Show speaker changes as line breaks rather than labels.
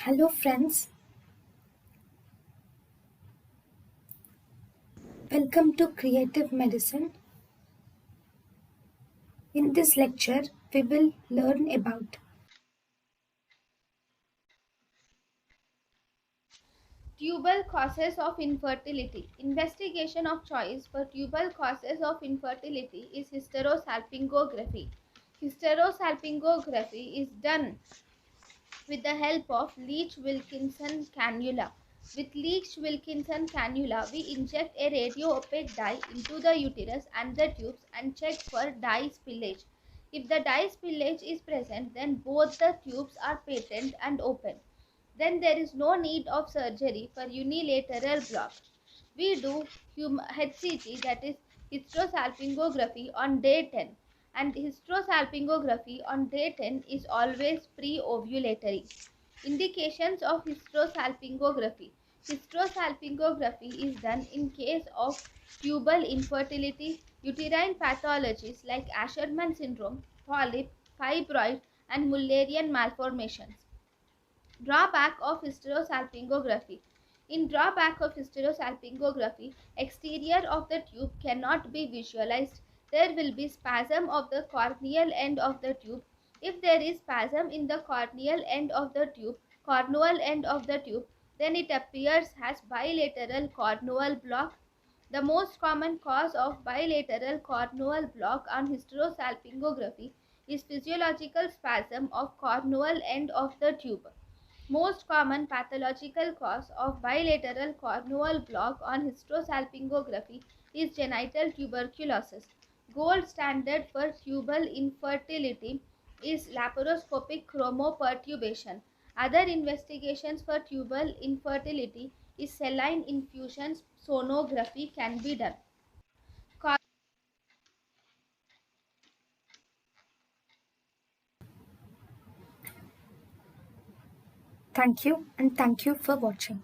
Hello, friends. Welcome to Creative Medicine. In this lecture, we will learn about
Tubal causes of infertility. Investigation of choice for tubal causes of infertility is hysterosalpingography. Hysterosalpingography is done with the help of Leach-Wilkinson cannula. With Leach-Wilkinson cannula, we inject a radio-opaque dye into the uterus and the tubes and check for dye spillage. If the dye spillage is present, then both the tubes are patent and open. Then there is no need of surgery for unilateral block. We do HCG, that is hysterosalpingography, on day 10, and hysterosalpingography on day 10 is always pre-ovulatory. Indications of hysterosalpingography. Hysterosalpingography is done in case of tubal infertility, uterine pathologies like Asherman syndrome, polyp, fibroid, and Mullerian malformations. Drawback of hysterosalpingography. In drawback of hysterosalpingography, exterior of the tube cannot be visualized. There will be spasm of the corneal end of the tube. If there is spasm in the corneal end of the tube, cornual end of the tube, then it appears as bilateral cornual block. The most common cause of bilateral cornual block on hysterosalpingography is physiological spasm of cornual end of the tube. Most common pathological cause of bilateral cornual block on hysterosalpingography is genital tuberculosis. Gold standard for tubal infertility is laparoscopic chromoperturbation. Other investigations for tubal infertility is saline infusions, sonography can be done.
thank you and thank you for watching.